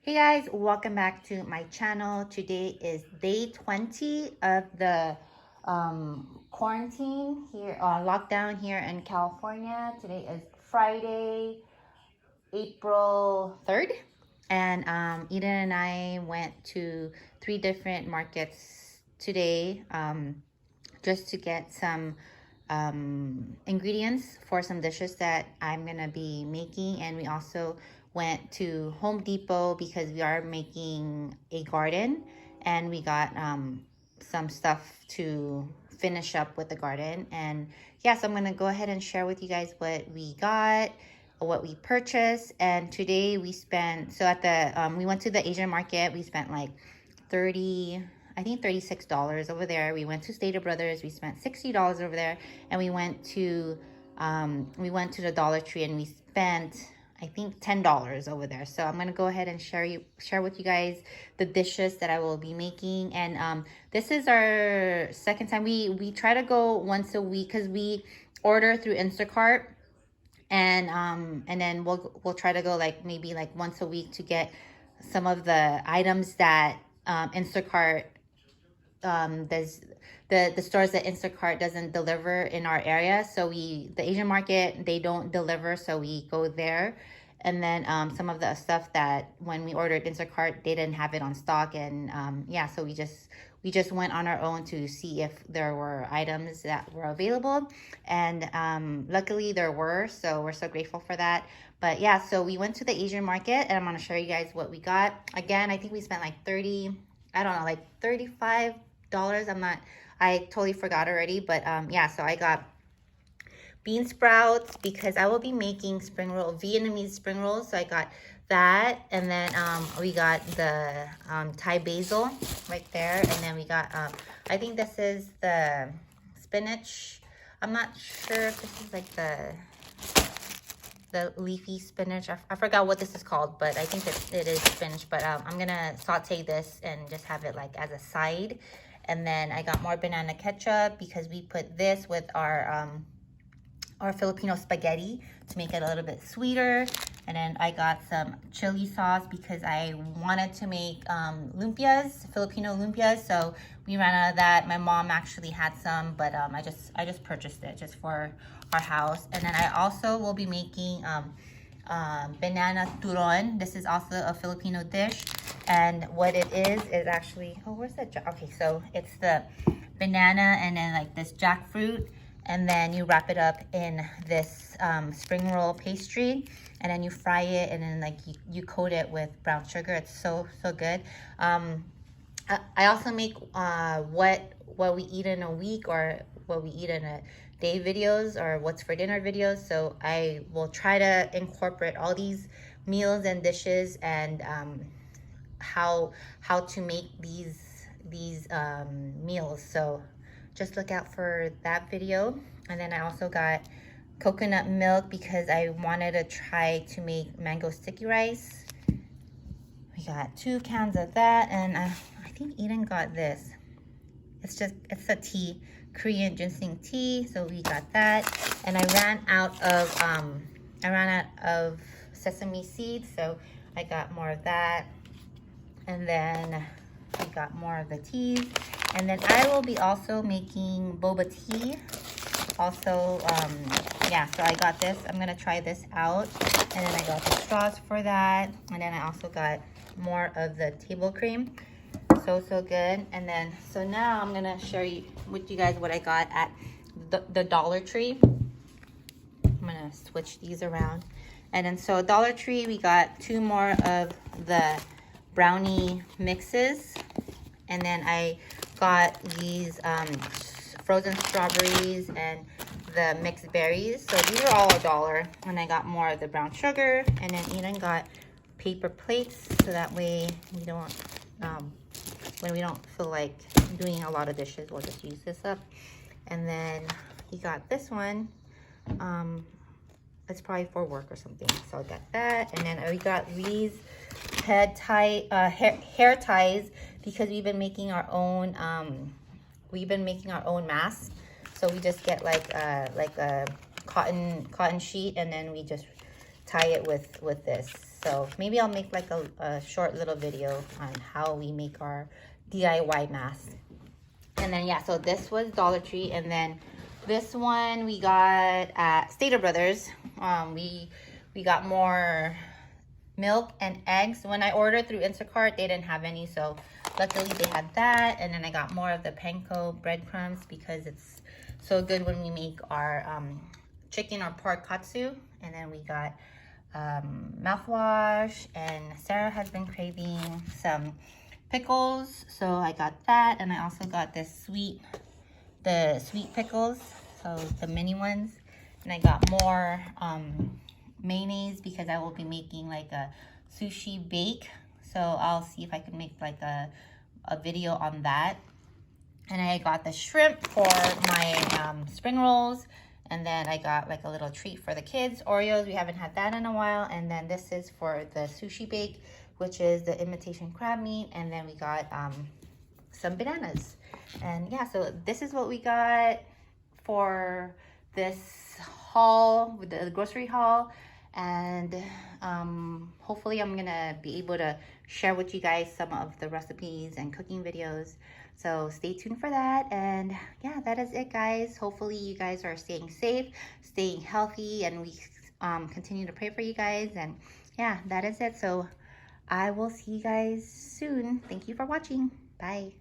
Hey guys, welcome back to my channel. Today is day 20 of the quarantine here, lockdown here in California. Today is Friday, April 3rd. And Eden and I went to 3 different markets today just to get some ingredients for some dishes that I'm gonna be making. And we also went to Home Depot because we are making a garden, and we got some stuff to finish up with the garden. And yeah, so I'm gonna go ahead and share with you guys what we got, what we purchased. And today we spent, so at the we went to the Asian market. We spent like 30, I think $36 over there. We went to Stater Brothers. We spent $60 over there, and we went to the Dollar Tree, and we spent, I think, $10 over there. So I'm gonna go ahead and share with you guys the dishes that I will be making. And this is our second time. We try to go once a week because we order through Instacart, and then we'll try to go like maybe like once a week to get some of the items that Instacart there's the stores that Instacart doesn't deliver in our area. So the Asian market, they don't deliver, so we go there. And then some of the stuff that when we ordered Instacart, they didn't have it on stock. And yeah, so we just went on our own to see if there were items that were available. And luckily there were, so we're so grateful for that. But yeah, so we went to the Asian market, and I'm going to show you guys what we got. Again, I think we spent like 30, I don't know, like $35. I totally forgot already. But yeah, so I got bean sprouts because I will be making Vietnamese spring rolls. So I got that, and then we got the Thai basil right there, and then we got I think this is the spinach. I'm not sure if this is like the leafy spinach. I forgot what this is called, but I think it is spinach. But I'm gonna saute this and just have it like as a side. And then I got more banana ketchup because we put this with our Filipino spaghetti to make it a little bit sweeter. And then I got some chili sauce because I wanted to make lumpias, Filipino lumpias. So we ran out of that. My mom actually had some, but I just purchased it just for our house. And then I also will be making banana turon. This is also a Filipino dish. And what it is actually, oh, where's that? Okay, so it's the banana and then like this jackfruit, and then you wrap it up in this spring roll pastry, and then you fry it, and then like you coat it with brown sugar. It's so good. I also make what we eat in a week or what we eat in a day videos, or what's for dinner videos. So I will try to incorporate all these meals and dishes, and how to make these meals. So just look out for that video. And then I also got coconut milk because I wanted to try to make mango sticky rice. We got 2 cans of that, and I think Eden got this. It's a tea, Korean ginseng tea. So we got that, and I ran out of sesame seeds, so I got more of that. And then we got more of the teas. And then I will be also making boba tea. Also, yeah, so I got this. I'm gonna try this out. And then I got the straws for that. And then I also got more of the table cream. So good. And then, so now I'm gonna share with you guys what I got at the Dollar Tree. I'm gonna switch these around. And then, so Dollar Tree, we got 2 more of the brownie mixes. And then I got these frozen strawberries and the mixed berries. So these are all $1. And I got more of the brown sugar. And then Eden got paper plates, so that way we don't, when we don't feel like doing a lot of dishes, we'll just use this up. And then he got this one. It's probably for work or something. So I got that. And then we got these hair ties because we've been making our own masks. So we just get like a cotton sheet, and then we just tie it with this. So maybe I'll make like a short little video on how we make our DIY mask. And then yeah, so this was Dollar Tree, and then this one we got at Stater Brothers. We got more milk and eggs. When I ordered through Instacart, they didn't have any, so luckily they had that. And then I got more of the panko breadcrumbs because it's so good when we make our chicken or pork katsu. And then we got mouthwash, and Sarah has been craving some pickles, so I got that. And I also got the sweet pickles, so the mini ones. And I got more mayonnaise because I will be making like a sushi bake, so I'll see if I can make like a video on that. And I got the shrimp for my spring rolls. And then I got like a little treat for the kids, Oreos. We haven't had that in a while. And then this is for the sushi bake, which is the imitation crab meat. And then we got some bananas. And yeah, so this is what we got for this haul, with the grocery haul. And hopefully I'm gonna be able to share with you guys some of the recipes and cooking videos, so stay tuned for that. And yeah, that is it, guys. Hopefully you guys are staying safe, staying healthy, and we continue to pray for you guys. And yeah, that is it. So I will see you guys soon. Thank you for watching. Bye.